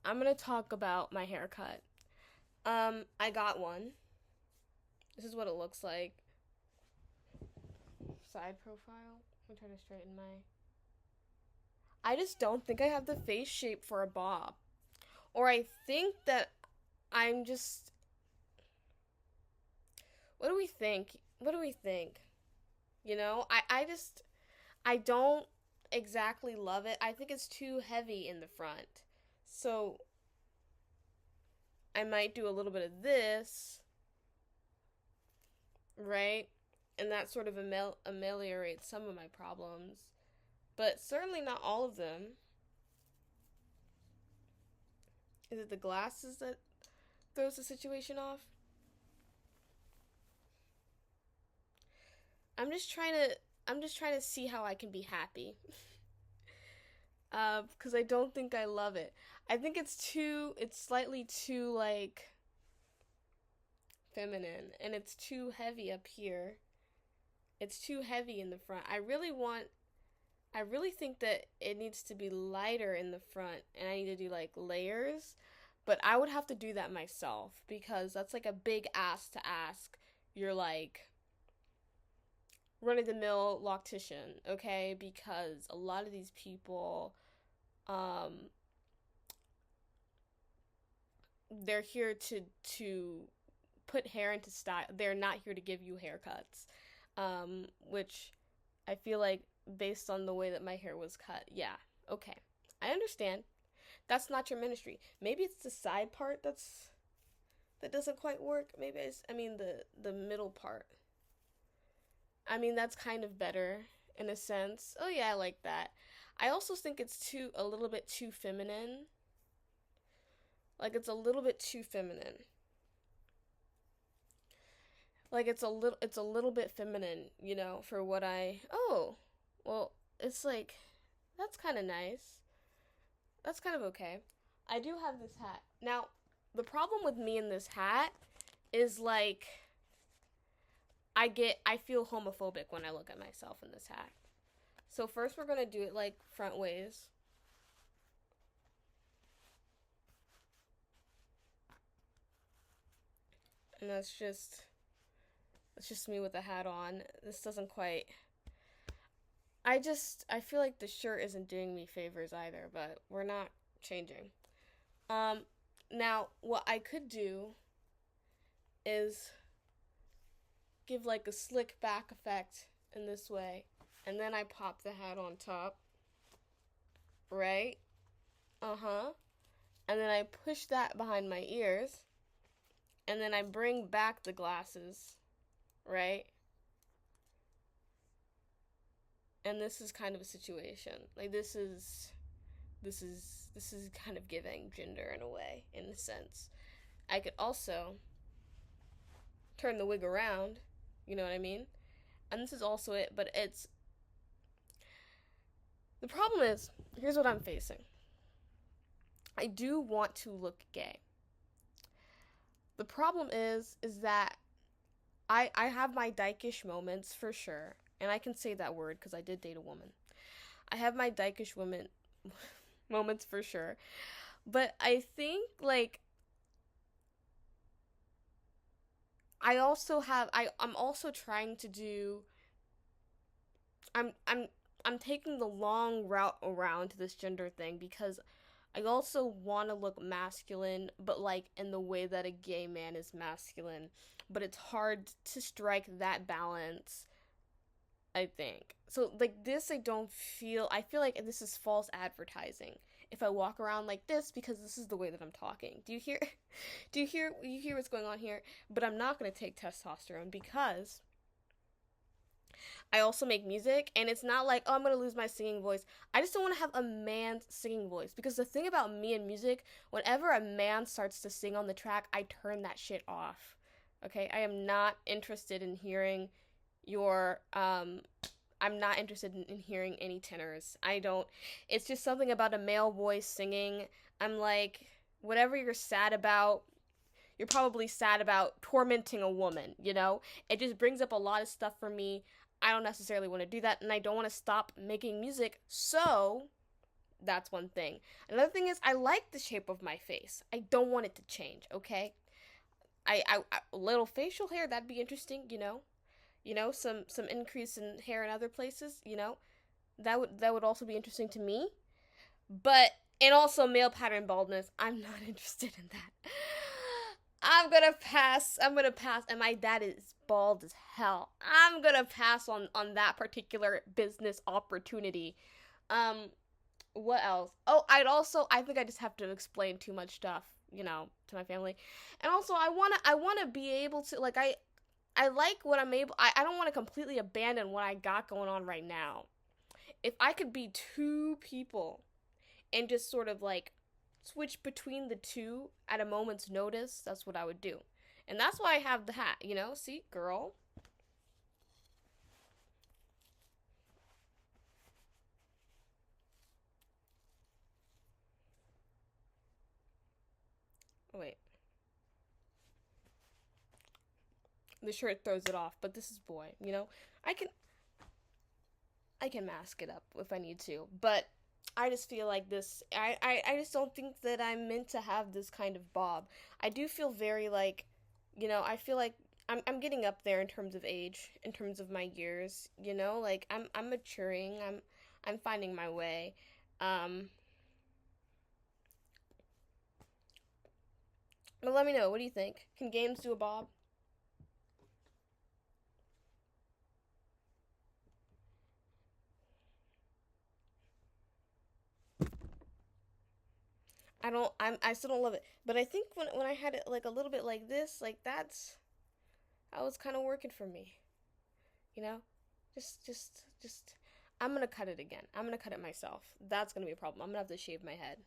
I'm gonna talk about my haircut. I got one. This is what it looks like. Side profile. I'm trying to straighten my. I just don't think I have the face shape for a bob. Or I think that I'm just. What do we think? What do we think? I don't exactly love it. I think it's too heavy in the front. So I might do a little bit of this, right? And that sort of ameliorates some of my problems, but certainly not all of them. Is it the glasses that throws the situation off? I'm just trying to I'm just trying to see how I can be happy. Because I don't think I love it. I think it's slightly too like feminine, and it's too heavy up here. It's too heavy in the front. I really think that it needs to be lighter in the front, and I need to do like layers. But I would have to do that myself because that's like a big ask to ask. You're like run of the mill loctician, okay? Because a lot of these people, um, they're here to put hair into style. They're not here to give you haircuts, which I feel like based on the way that my hair was cut, yeah, okay, I understand. That's not your ministry. Maybe it's the side part that doesn't quite work. Maybe I mean the middle part. I mean that's kind of better in a sense. Oh yeah, I like that. I also think it's too a little bit too feminine. Like it's a little bit too feminine. Like it's a little bit feminine, for what I. Oh, well, it's like that's kind of nice. That's kind of okay. I do have this hat. Now, the problem with me in this hat is like I feel homophobic when I look at myself in this hat. So first we're going to do it like front ways. And that's just me with the hat on. This doesn't quite. I feel like the shirt isn't doing me favors either, but we're not changing. Um Now what I could do is give like a slick back effect in this way, and then I pop the hat on top, right? Uh-huh. And then I push that behind my ears, and then I bring back the glasses, right? And this is kind of a situation. Like this is kind of giving gender in a way, in a sense. I could also turn the wig around, you know what I mean? And this is also it, but it's the problem is, here's what I'm facing. I do want to look gay. The problem is that I have my dykish moments for sure, and I can say that word because I did date a woman. I have my dykish women moments for sure, but I think like I'm also trying to do. I'm I'm taking the long route around to this gender thing because I also want to look masculine, but like in the way that a gay man is masculine. But it's hard to strike that balance, I think. So like this I feel like this is false advertising. If I walk around like this because this is the way that I'm talking. Do you hear you hear what's going on here? But I'm not going to take testosterone because I also make music, and it's not like, oh, I'm gonna lose my singing voice. I just don't want to have a man's singing voice because the thing about me and music, whenever a man starts to sing on the track, I turn that shit off. Okay, I am not interested in hearing your. I'm not interested in hearing any tenors. I don't. It's just something about a male voice singing. I'm like, whatever you're sad about, you're probably sad about tormenting a woman, you know? It just brings up a lot of stuff for me. I don't necessarily want to do that, and I don't want to stop making music. So, That's one thing. Another thing is I like the shape of my face. I don't want it to change, okay? A little facial hair, that'd be interesting, you know? Some increase in hair in other places, you know? That would also be interesting to me. But and also male pattern baldness, I'm not interested in that. I'm gonna pass. I'm gonna pass. And my dad is bald as hell. I'm gonna pass on that particular business opportunity. Um, what else? Oh, I think I just have to explain too much stuff, to my family. And also I wanna be able to, like, I like what I'm able. I don't want to completely abandon what I got going on right now. If I could be two people and just sort of like switch between the two at a moment's notice, that's what I would do. And that's why I have the hat, See, girl. Oh, wait. The shirt throws it off, but this is boy. I can I can mask it up if I need to, but I just feel like this. I just don't think that I'm meant to have this kind of bob. I do feel very like, I feel like I'm getting up there in terms of age, in terms of my years. Like I'm maturing. I'm finding my way. Um, but let me know. What do you think? Can games do a bob? I still don't love it. But I think when I had it like a little bit like this, like that was kind of working for me. You know? Just I'm gonna cut it again. I'm gonna cut it myself. That's gonna be a problem. I'm gonna have to shave my head.